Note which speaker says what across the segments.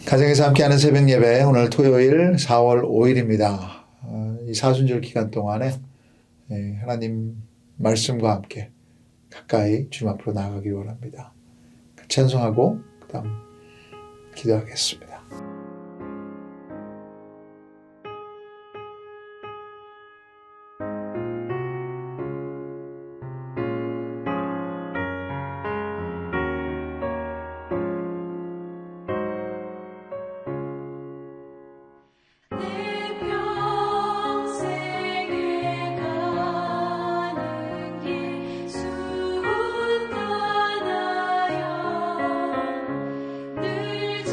Speaker 1: 가정에서 함께하는 새벽 예배, 오늘 토요일 4월 5일입니다. 이 사순절 기간 동안에 하나님 말씀과 함께 가까이 주님 앞으로 나아가길 원합니다. 찬송하고 그 다음 기도하겠습니다.
Speaker 2: 늘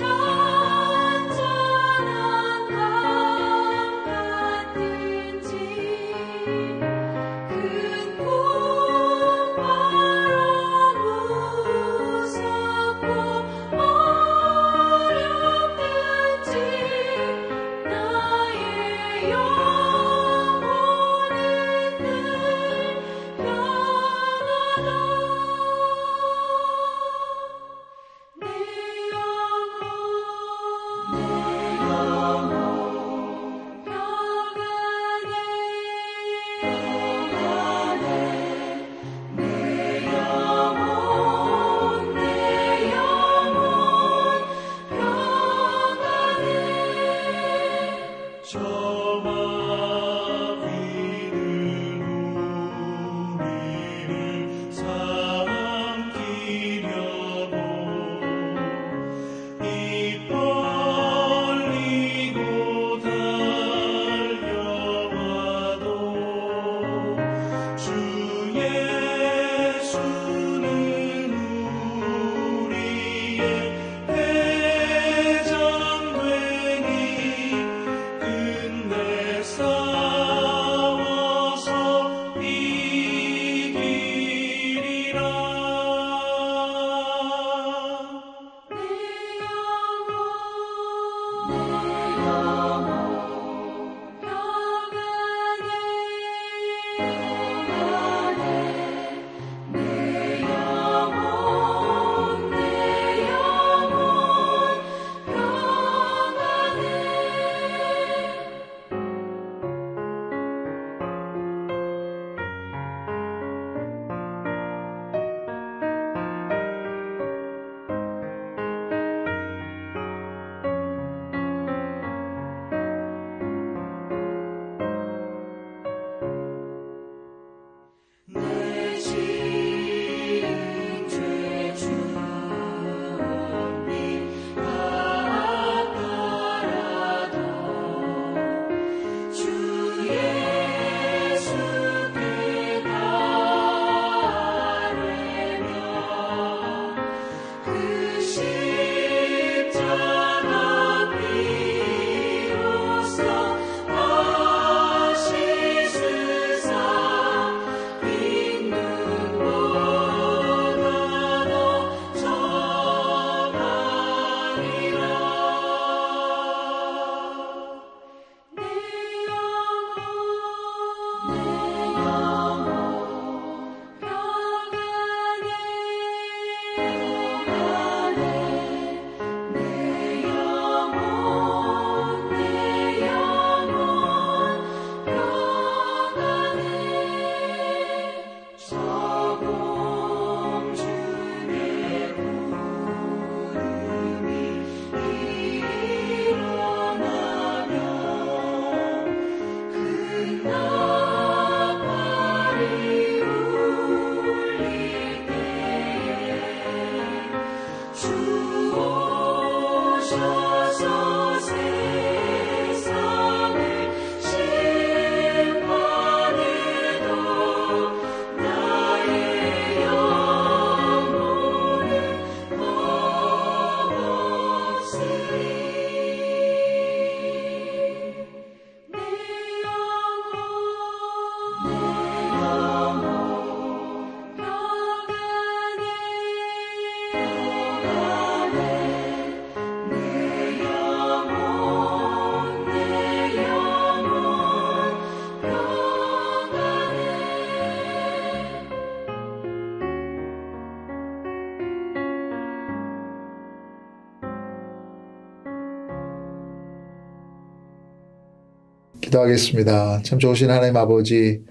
Speaker 1: 기도하겠습니다. 참 좋으신 하나님 아버지,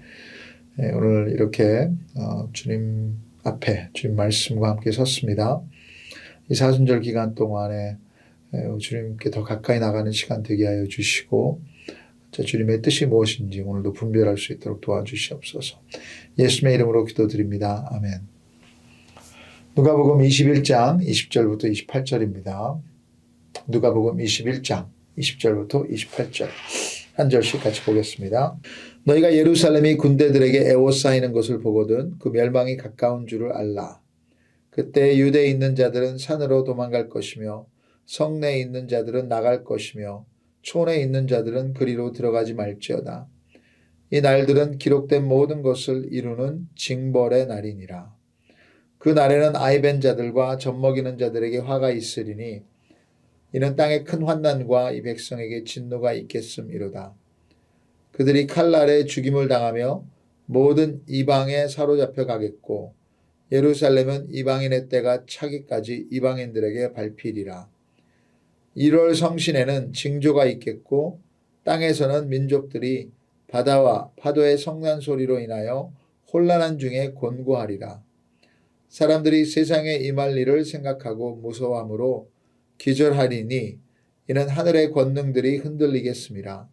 Speaker 1: 오늘 이렇게 주님 앞에 주님 말씀과 함께 섰습니다. 이 사순절 기간 동안에 주님께 더 가까이 나가는 시간 되게 하여 주시고 주님의 뜻이 무엇인지 오늘도 분별할 수 있도록 도와주시옵소서. 예수님의 이름으로 기도드립니다. 아멘. 누가복음 21장 20절부터 28절입니다. 누가복음 21장 20절부터 28절 한 절씩 같이 보겠습니다. 너희가 예루살렘이 군대들에게 에워싸이는 것을 보거든 그 멸망이 가까운 줄을 알라. 그때 유대에 있는 자들은 산으로 도망갈 것이며 성내에 있는 자들은 나갈 것이며 촌에 있는 자들은 그리로 들어가지 말지어다. 이 날들은 기록된 모든 것을 이루는 징벌의 날이니라. 그 날에는 아이벤 자들과 젖먹이는 자들에게 화가 있으리니 이는 땅에 큰 환난과 이 백성에게 진노가 있겠음이로다. 그들이 칼날에 죽임을 당하며 모든 이방에 사로잡혀 가겠고 예루살렘은 이방인의 때가 차기까지 이방인들에게 밟히리라. 1월 성신에는 징조가 있겠고 땅에서는 민족들이 바다와 파도의 성난 소리로 인하여 혼란한 중에 곤고하리라. 사람들이 세상에 임할 일을 생각하고 무서워함으로 기절하리니 이는 하늘의 권능들이 흔들리겠습니다.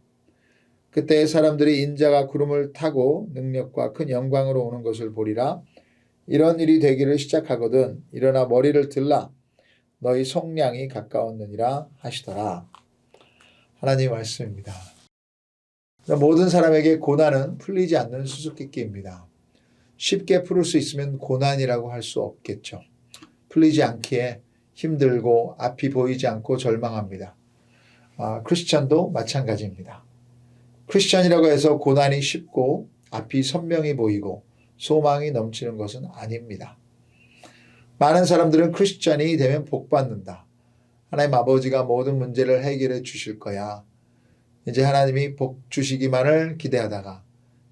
Speaker 1: 그때 사람들이 인자가 구름을 타고 능력과 큰 영광으로 오는 것을 보리라. 이런 일이 되기를 시작하거든 일어나 머리를 들라 너희 속량이 가까웠느니라 하시더라. 하나님의 말씀입니다. 모든 사람에게 고난은 풀리지 않는 수수께끼입니다. 쉽게 풀을 수 있으면 고난이라고 할 수 없겠죠. 풀리지 않기에 힘들고 앞이 보이지 않고 절망합니다. 크리스찬도 마찬가지입니다. 크리스찬이라고 해서 고난이 쉽고 앞이 선명히 보이고 소망이 넘치는 것은 아닙니다. 많은 사람들은 크리스찬이 되면 복받는다. 하나님 아버지가 모든 문제를 해결해 주실 거야. 이제 하나님이 복 주시기만을 기대하다가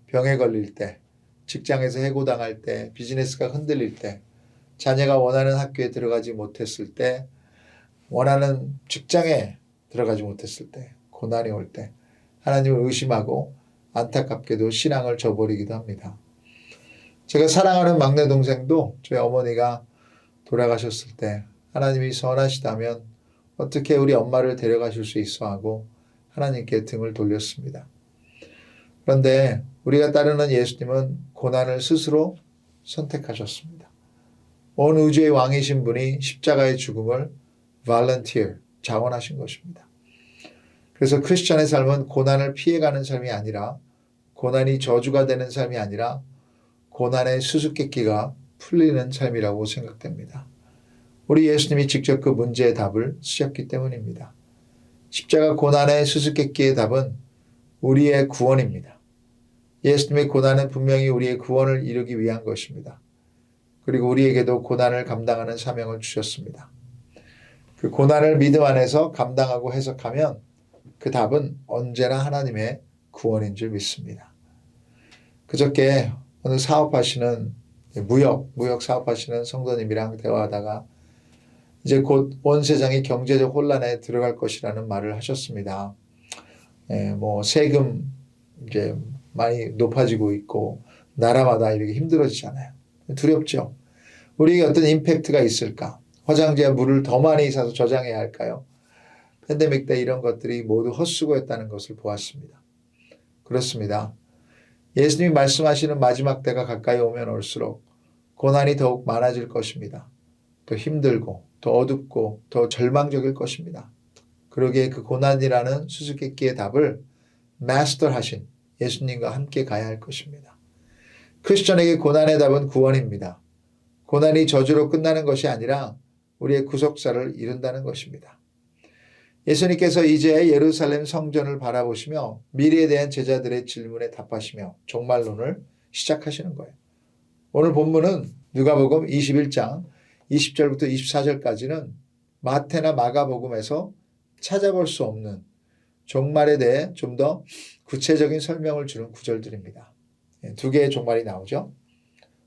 Speaker 1: 병에 걸릴 때, 직장에서 해고당할 때, 비즈니스가 흔들릴 때, 자녀가 원하는 학교에 들어가지 못했을 때, 원하는 직장에 들어가지 못했을 때, 고난이 올 때 하나님을 의심하고 안타깝게도 신앙을 저버리기도 합니다. 제가 사랑하는 막내 동생도 저희 어머니가 돌아가셨을 때 하나님이 선하시다면 어떻게 우리 엄마를 데려가실 수 있어 하고 하나님께 등을 돌렸습니다. 그런데 우리가 따르는 예수님은 고난을 스스로 선택하셨습니다. 온 우주의 왕이신 분이 십자가의 죽음을 volunteer, 자원하신 것입니다. 그래서 크리스천의 삶은 고난을 피해가는 삶이 아니라 고난이 저주가 되는 삶이 아니라 고난의 수수께끼가 풀리는 삶이라고 생각됩니다. 우리 예수님이 직접 그 문제의 답을 쓰셨기 때문입니다. 십자가 고난의 수수께끼의 답은 우리의 구원입니다. 예수님의 고난은 분명히 우리의 구원을 이루기 위한 것입니다. 그리고 우리에게도 고난을 감당하는 사명을 주셨습니다. 그 고난을 믿음 안에서 감당하고 해석하면 그 답은 언제나 하나님의 구원인 줄 믿습니다. 그저께 어느 사업하시는 무역 사업하시는 성도님이랑 대화하다가 이제 곧 온 세상이 경제적 혼란에 들어갈 것이라는 말을 하셨습니다. 세금 이제 많이 높아지고 있고 나라마다 이렇게 힘들어지잖아요. 두렵죠. 우리에게 어떤 임팩트가 있을까? 화장지에 물을 더 많이 사서 저장해야 할까요? 팬데믹 때 이런 것들이 모두 헛수고였다는 것을 보았습니다. 그렇습니다. 예수님이 말씀하시는 마지막 때가 가까이 오면 올수록 고난이 더욱 많아질 것입니다. 더 힘들고 더 어둡고 더 절망적일 것입니다. 그러기에 그 고난이라는 수수께끼의 답을 마스터하신 예수님과 함께 가야 할 것입니다. 크리스천에게 고난의 답은 구원입니다. 고난이 저주로 끝나는 것이 아니라 우리의 구속사를 이룬다는 것입니다. 예수님께서 이제 예루살렘 성전을 바라보시며 미래에 대한 제자들의 질문에 답하시며 종말론을 시작하시는 거예요. 오늘 본문은 누가복음 21장 20절부터 24절까지는 마태나 마가복음에서 찾아볼 수 없는 종말에 대해 좀 더 구체적인 설명을 주는 구절들입니다. 두 개의 종말이 나오죠.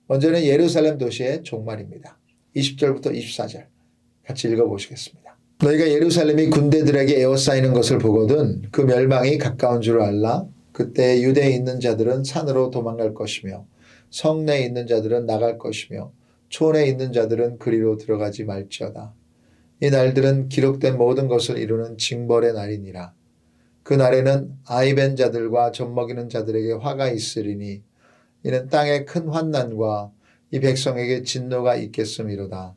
Speaker 1: 먼저는 예루살렘 도시의 종말입니다. 20절부터 24절 같이 읽어보시겠습니다. 너희가 예루살렘이 군대들에게 에워싸이는 것을 보거든 그 멸망이 가까운 줄 알라. 그때 유대에 있는 자들은 산으로 도망갈 것이며 성내에 있는 자들은 나갈 것이며 촌에 있는 자들은 그리로 들어가지 말지어다. 이 날들은 기록된 모든 것을 이루는 징벌의 날이니라. 그 날에는 아이벤 자들과 젖먹이는 자들에게 화가 있으리니 이는 땅에 큰 환난과 이 백성에게 진노가 있겠음이로다.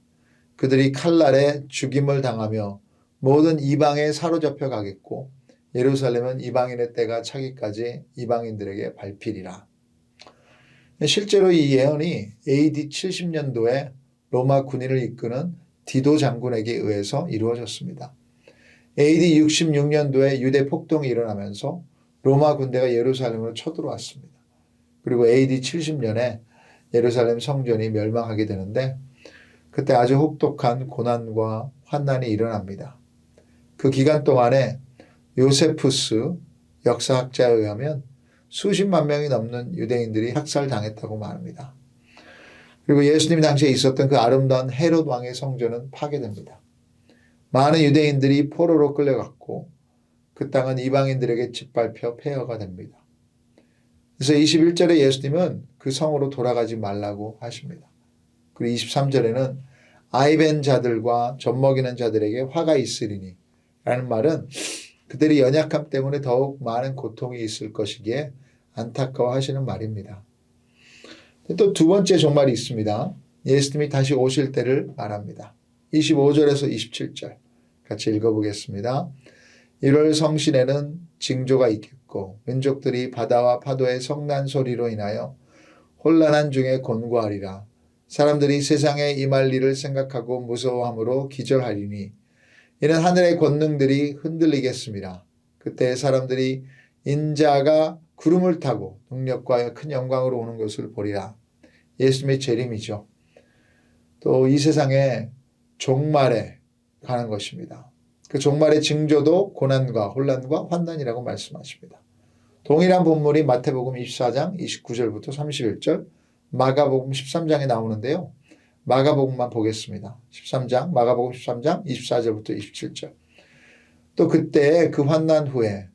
Speaker 1: 그들이 칼날에 죽임을 당하며 모든 이방에 사로잡혀 가겠고 예루살렘은 이방인의 때가 차기까지 이방인들에게 밟히리라. 실제로 이 예언이 AD 70년도에 로마 군인을 이끄는 디도 장군에게 의해서 이루어졌습니다. AD 66년도에 유대 폭동이 일어나면서 로마 군대가 예루살렘으로 쳐들어왔습니다. 그리고 AD 70년에 예루살렘 성전이 멸망하게 되는데 그때 아주 혹독한 고난과 환난이 일어납니다. 그 기간 동안에 요세푸스 역사학자에 의하면 수십만 명이 넘는 유대인들이 학살당했다고 말합니다. 그리고 예수님 당시에 있었던 그 아름다운 헤롯 왕의 성전은 파괴됩니다. 많은 유대인들이 포로로 끌려갔고 그 땅은 이방인들에게 짓밟혀 폐허가 됩니다. 그래서 21절에 예수님은 그 성으로 돌아가지 말라고 하십니다. 그리고 23절에는 아이벤 자들과 젖먹이는 자들에게 화가 있으리니 라는 말은 그들이 연약함 때문에 더욱 많은 고통이 있을 것이기에 안타까워하시는 말입니다. 또 두 번째 종말이 있습니다. 예수님이 다시 오실 때를 말합니다. 25절에서 27절 같이 읽어보겠습니다. 1월 성신에는 징조가 있겠고 민족들이 바다와 파도의 성난 소리로 인하여 혼란한 중에 곤고하리라. 사람들이 세상에 임할 일을 생각하고 무서워함으로 기절하리니 이는 하늘의 권능들이 흔들리겠습니다. 그때 사람들이 인자가 구름을 타고 능력과 큰 영광으로 오는 것을 보리라. 예수님의 재림이죠. 또 이 세상에 종말에 가는 것입니다. 그 종말의 징조도 고난과 혼란과 환난이라고 말씀하십니다. 동일한 본문이 마태복음 24장 29절부터 31절, 마가복음 13장에 나오는데요. 마가복음만 보겠습니다. 13장, 마가복음 13장 24절부터 27절. 또 그때 그 환난 후에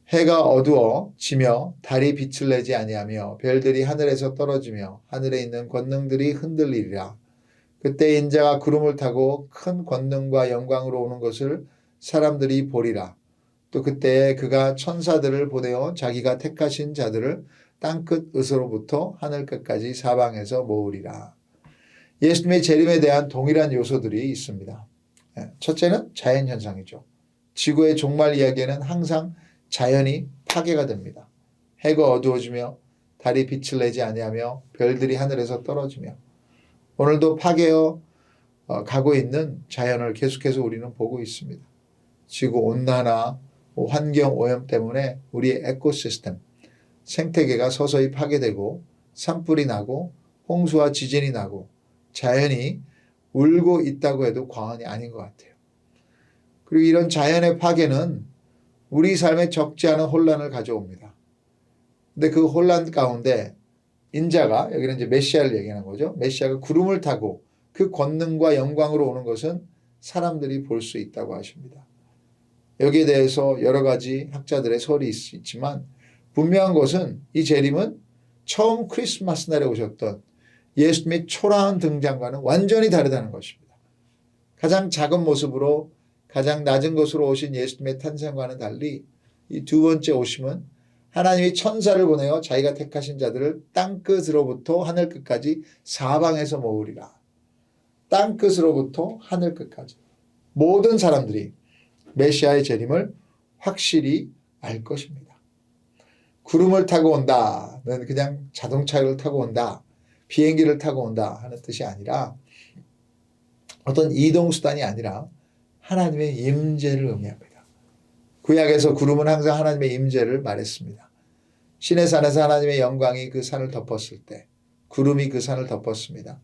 Speaker 1: 해가 어두워지며 달이 빛을 내지 아니하며 별들이 하늘에서 떨어지며 하늘에 있는 권능들이 흔들리리라. 그때 인자가 구름을 타고 큰 권능과 영광으로 오는 것을 사람들이 보리라. 또 그때 그가 천사들을 보내어 자기가 택하신 자들을 땅끝으로부터 하늘끝까지 사방에서 모으리라. 예수님의 재림에 대한 동일한 요소들이 있습니다. 첫째는 자연현상이죠. 지구의 종말 이야기에는 항상 자연이 파괴가 됩니다. 해가 어두워지며 달이 빛을 내지 아니하며 별들이 하늘에서 떨어지며 오늘도 파괴어 가고 있는 자연을 계속해서 우리는 보고 있습니다. 지구 온난화, 환경 오염 때문에 우리의 에코시스템, 생태계가 서서히 파괴되고 산불이 나고 홍수와 지진이 나고 자연이 울고 있다고 해도 과언이 아닌 것 같아요. 그리고 이런 자연의 파괴는 우리 삶에 적지 않은 혼란을 가져옵니다. 근데 그 혼란 가운데 인자가, 여기는 이제 메시아를 얘기하는 거죠. 메시아가 구름을 타고 그 권능과 영광으로 오는 것은 사람들이 볼 수 있다고 하십니다. 여기에 대해서 여러 가지 학자들의 설이 있지만 분명한 것은 이 재림은 처음 크리스마스 날에 오셨던 예수님의 초라한 등장과는 완전히 다르다는 것입니다. 가장 작은 모습으로 가장 낮은 곳으로 오신 예수님의 탄생과는 달리 이 두 번째 오심은 하나님이 천사를 보내어 자기가 택하신 자들을 땅끝으로부터 하늘끝까지 사방에서 모으리라. 땅끝으로부터 하늘끝까지. 모든 사람들이 메시아의 재림을 확실히 알 것입니다. 구름을 타고 온다는 그냥 자동차를 타고 온다, 비행기를 타고 온다 하는 뜻이 아니라 어떤 이동수단이 아니라 하나님의 임재를 의미합니다. 구약에서 구름은 항상 하나님의 임재를 말했습니다. 시내산에서 하나님의 영광이 그 산을 덮었을 때 구름이 그 산을 덮었습니다.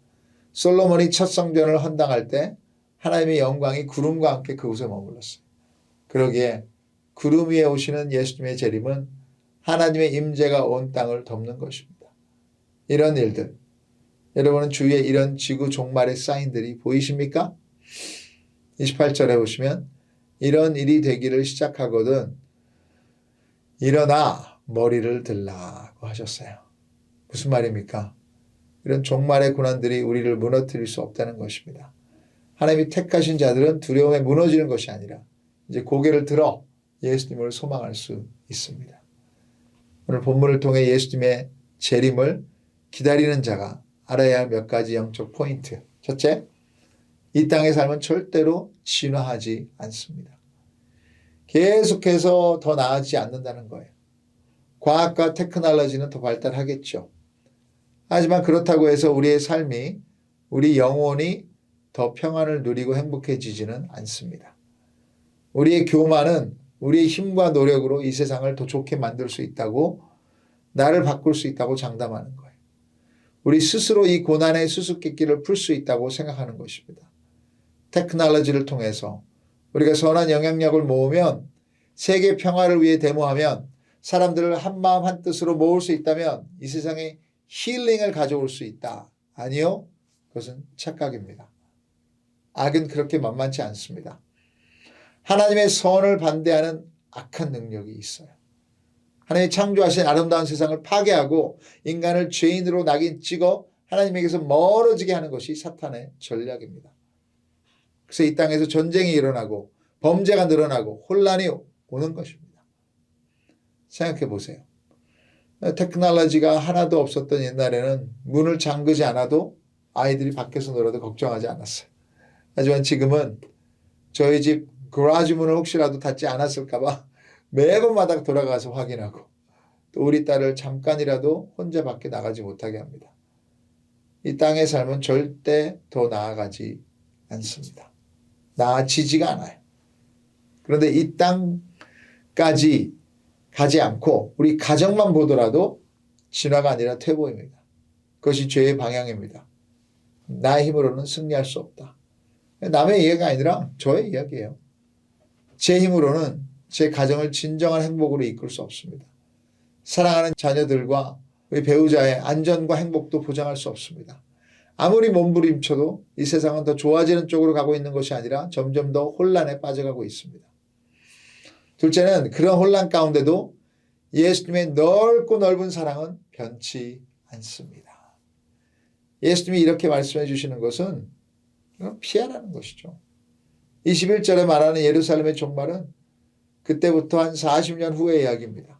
Speaker 1: 솔로몬이 첫 성전을 헌당할 때 하나님의 영광이 구름과 함께 그곳에 머물렀어요. 그러기에 구름 위에 오시는 예수님의 재림은 하나님의 임재가 온 땅을 덮는 것입니다. 이런 일들, 여러분은 주위에 이런 지구 종말의 사인들이 보이십니까? 28절에 보시면 이런 일이 되기를 시작하거든 일어나 머리를 들라고 하셨어요. 무슨 말입니까? 이런 종말의 고난들이 우리를 무너뜨릴 수 없다는 것입니다. 하나님이 택하신 자들은 두려움에 무너지는 것이 아니라 이제 고개를 들어 예수님을 소망할 수 있습니다. 오늘 본문을 통해 예수님의 재림을 기다리는 자가 알아야 할 몇 가지 영적 포인트. 첫째, 이 땅의 삶은 절대로 진화하지 않습니다. 계속해서 더 나아지지 않는다는 거예요. 과학과 테크놀로지는 더 발달하겠죠. 하지만 그렇다고 해서 우리의 삶이, 우리 영혼이 더 평안을 누리고 행복해지지는 않습니다. 우리의 교만은 우리의 힘과 노력으로 이 세상을 더 좋게 만들 수 있다고, 나를 바꿀 수 있다고 장담하는 거예요. 우리 스스로 이 고난의 수수께끼를 풀 수 있다고 생각하는 것입니다. 테크놀로지를 통해서 우리가 선한 영향력을 모으면, 세계 평화를 위해 데모하면, 사람들을 한마음 한뜻으로 모을 수 있다면 이 세상에 힐링을 가져올 수 있다. 아니요. 그것은 착각입니다. 악은 그렇게 만만치 않습니다. 하나님의 선을 반대하는 악한 능력이 있어요. 하나님이 창조하신 아름다운 세상을 파괴하고 인간을 죄인으로 낙인 찍어 하나님에게서 멀어지게 하는 것이 사탄의 전략입니다. 그래서 이 땅에서 전쟁이 일어나고 범죄가 늘어나고 혼란이 오는 것입니다. 생각해 보세요. 테크놀로지가 하나도 없었던 옛날에는 문을 잠그지 않아도 아이들이 밖에서 놀아도 걱정하지 않았어요. 하지만 지금은 저희 집 그라지 문을 혹시라도 닫지 않았을까 봐 매번마다 돌아가서 확인하고, 또 우리 딸을 잠깐이라도 혼자 밖에 나가지 못하게 합니다. 이 땅의 삶은 절대 더 나아가지 않습니다. 나아지지가 않아요. 그런데 이 땅까지 가지 않고 우리 가정만 보더라도 진화가 아니라 퇴보입니다. 그것이 죄의 방향입니다. 나의 힘으로는 승리할 수 없다. 남의 이야기가 아니라 저의 이야기예요. 제 힘으로는 제 가정을 진정한 행복으로 이끌 수 없습니다. 사랑하는 자녀들과 우리 배우자의 안전과 행복도 보장할 수 없습니다. 아무리 몸부림쳐도 이 세상은 더 좋아지는 쪽으로 가고 있는 것이 아니라 점점 더 혼란에 빠져가고 있습니다. 둘째는 그런 혼란 가운데도 예수님의 넓고 넓은 사랑은 변치 않습니다. 예수님이 이렇게 말씀해 주시는 것은 피하라는 것이죠. 21절에 말하는 예루살렘의 종말은 그때부터 한 40년 후의 이야기입니다.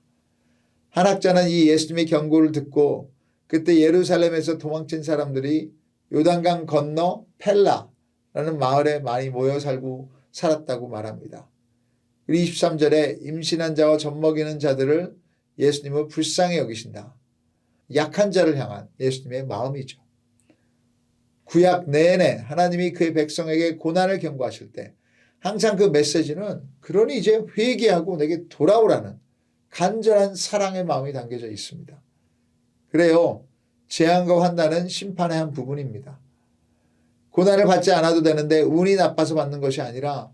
Speaker 1: 한 학자는 이 예수님의 경고를 듣고 그때 예루살렘에서 도망친 사람들이 요단강 건너 펠라라는 마을에 많이 모여 살고 살았다고 말합니다. 23절에 임신한 자와 젖먹이는 자들을 예수님은 불쌍히 여기신다. 약한 자를 향한 예수님의 마음이죠. 구약 내내 하나님이 그의 백성에게 고난을 경고하실 때 항상 그 메시지는 그러니 이제 회개하고 내게 돌아오라는 간절한 사랑의 마음이 담겨져 있습니다. 그래요. 재앙과 환난은 심판의 한 부분입니다. 고난을 받지 않아도 되는데 운이 나빠서 받는 것이 아니라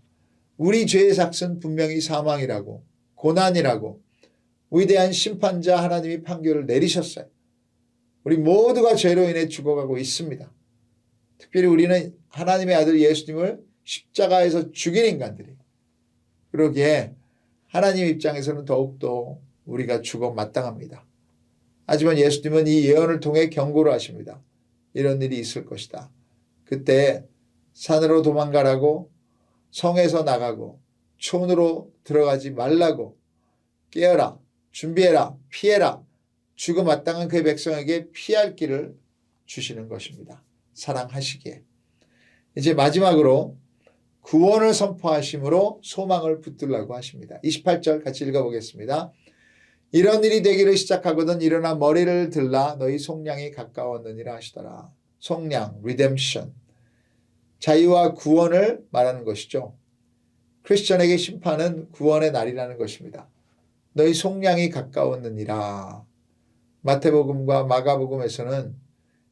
Speaker 1: 우리 죄의 삭은 분명히 사망이라고, 고난이라고 위대한 심판자 하나님이 판결을 내리셨어요. 우리 모두가 죄로 인해 죽어가고 있습니다. 특별히 우리는 하나님의 아들 예수님을 십자가에서 죽인 인간들이, 그러기에 하나님 입장에서는 더욱더 우리가 죽어 마땅합니다. 하지만 예수님은 이 예언을 통해 경고를 하십니다. 이런 일이 있을 것이다. 그때 산으로 도망가라고, 성에서 나가고, 촌으로 들어가지 말라고, 깨어라, 준비해라, 피해라, 죽어 마땅한 그의 백성에게 피할 길을 주시는 것입니다. 사랑하시기에. 이제 마지막으로 구원을 선포하심으로 소망을 붙들라고 하십니다. 28절 같이 읽어보겠습니다. 이런 일이 되기를 시작하거든 일어나 머리를 들라 너희 속량이 가까웠느니라 하시더라. 속량, redemption. 자유와 구원을 말하는 것이죠. 크리스천에게 심판은 구원의 날이라는 것입니다. 너희 속량이 가까웠느니라. 마태복음과 마가복음에서는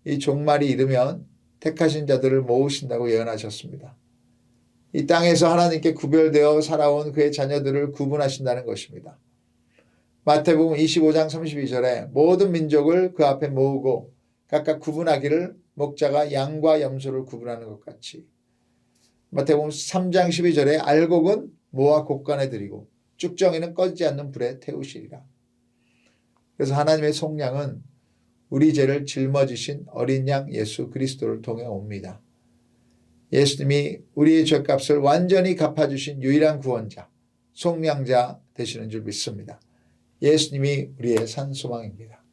Speaker 1: 이 종말이 이르면 택하신 자들을 모으신다고 예언하셨습니다. 이 땅에서 하나님께 구별되어 살아온 그의 자녀들을 구분하신다는 것입니다. 마태복음 25장 32절에 모든 민족을 그 앞에 모으고 각각 구분하기를 목자가 양과 염소를 구분하는 것 같이, 마태복음 3장 12절에 알곡은 모아 곡간에 들이고 쭉정이는 꺼지지 않는 불에 태우시리라. 그래서 하나님의 속량은 우리 죄를 짊어지신 어린 양 예수 그리스도를 통해 옵니다. 예수님이 우리의 죄값을 완전히 갚아주신 유일한 구원자, 속량자 되시는 줄 믿습니다. 예수님이 우리의 산 소망입니다.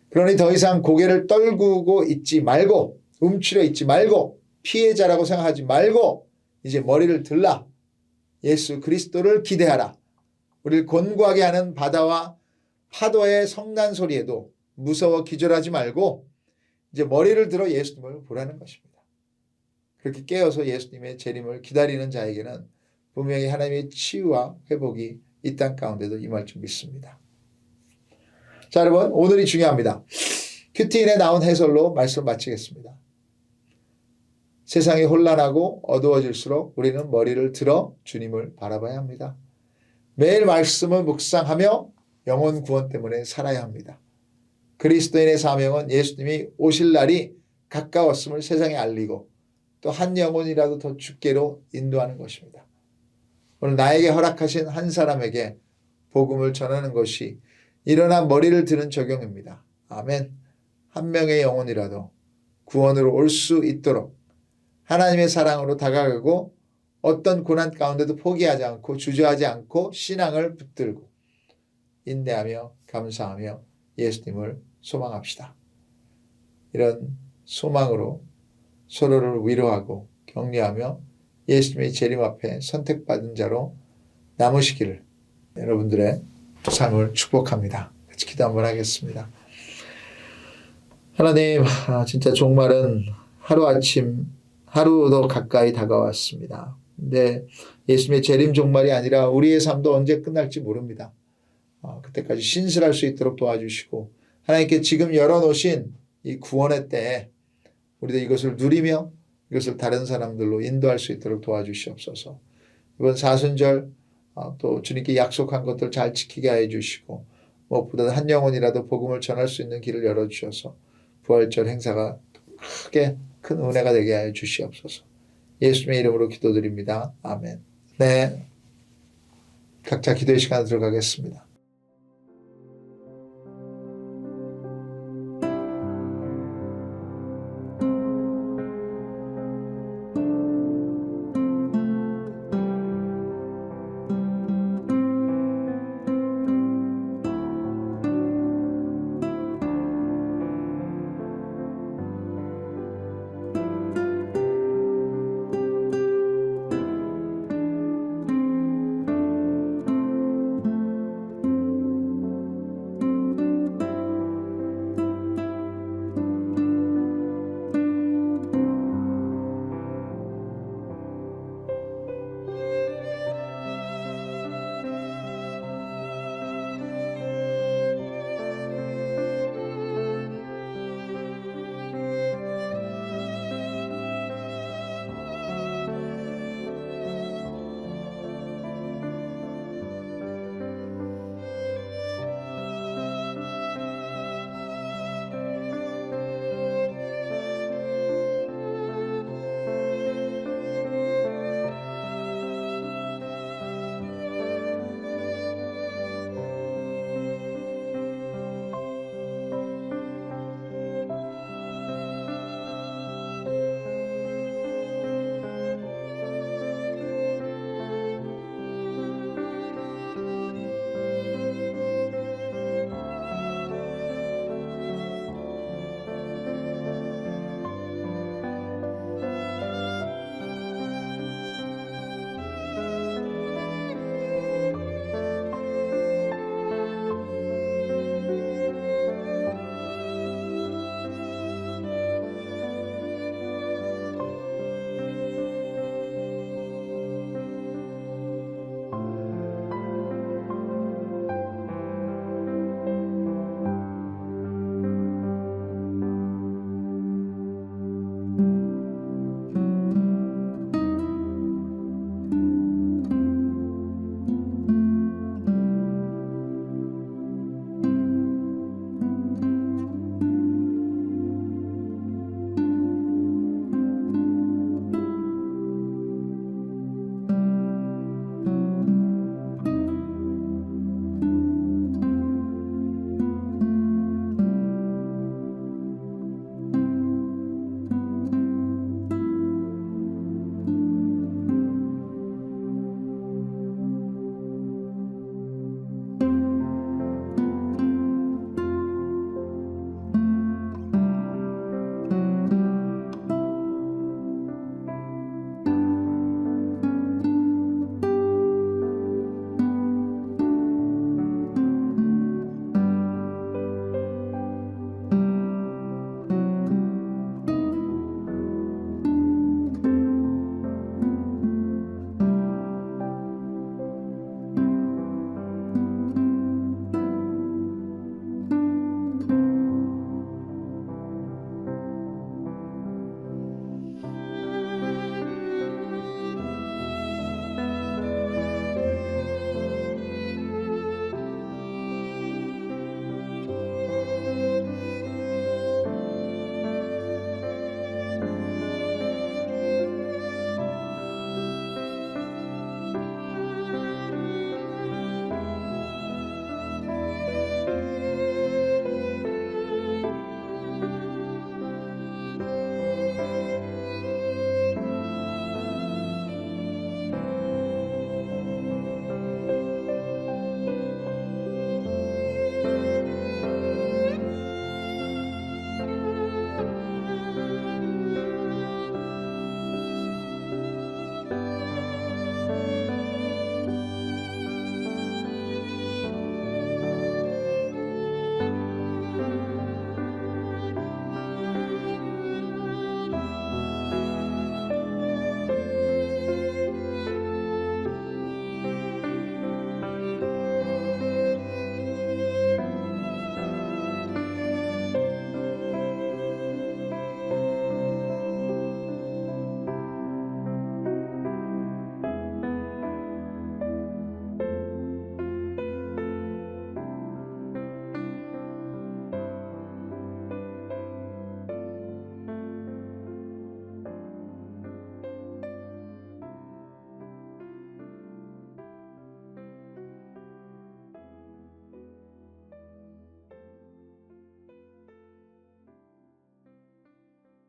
Speaker 1: 그러니 더 이상 고개를 떨구고 있지 말고, 움츠려 있지 말고, 피해자라고 생각하지 말고 이제 머리를 들라. 예수 그리스도를 기대하라. 우리를 곤고하게 하는 바다와 파도의 성난 소리에도 무서워 기절하지 말고 이제 머리를 들어 예수님을 보라는 것입니다. 그렇게 깨어서 예수님의 재림을 기다리는 자에게는 분명히 하나님의 치유와 회복이 이 땅 가운데도 임할 줄 믿습니다. 자, 여러분, 오늘이 중요합니다. 큐티인에 나온 해설로 말씀 마치겠습니다. 세상이 혼란하고 어두워질수록 우리는 머리를 들어 주님을 바라봐야 합니다. 매일 말씀을 묵상하며 영혼 구원 때문에 살아야 합니다. 그리스도인의 사명은 예수님이 오실 날이 가까웠음을 세상에 알리고 또 한 영혼이라도 더 주께로 인도하는 것입니다. 오늘 나에게 허락하신 한 사람에게 복음을 전하는 것이 일어나 머리를 드는 적용입니다. 아멘. 한 명의 영혼이라도 구원으로 올 수 있도록 하나님의 사랑으로 다가가고 어떤 고난 가운데도 포기하지 않고 주저하지 않고 신앙을 붙들고 인내하며 감사하며 예수님을 소망합시다. 이런 소망으로 서로를 위로하고 격려하며 예수님의 재림 앞에 선택받은 자로 남으시기를 여러분들의 삶을 축복합니다. 같이 기도 한번 하겠습니다. 하나님, 진짜 종말은 하루아침 하루도 가까이 다가왔습니다. 근데 예수님의 재림 종말이 아니라 우리의 삶도 언제 끝날지 모릅니다. 그때까지 신실할 수 있도록 도와주시고 하나님께 지금 열어놓으신 이 구원의 때에 우리도 이것을 누리며 이것을 다른 사람들로 인도할 수 있도록 도와주시옵소서. 이번 사순절 또 주님께 약속한 것들 잘 지키게 해 주시고 무엇보다 한 영혼이라도 복음을 전할 수 있는 길을 열어주셔서 부활절 행사가 크게 큰 은혜가 되게 해 주시옵소서. 예수님의 이름으로 기도드립니다. 아멘. 네, 각자 기도의 시간 들어가겠습니다.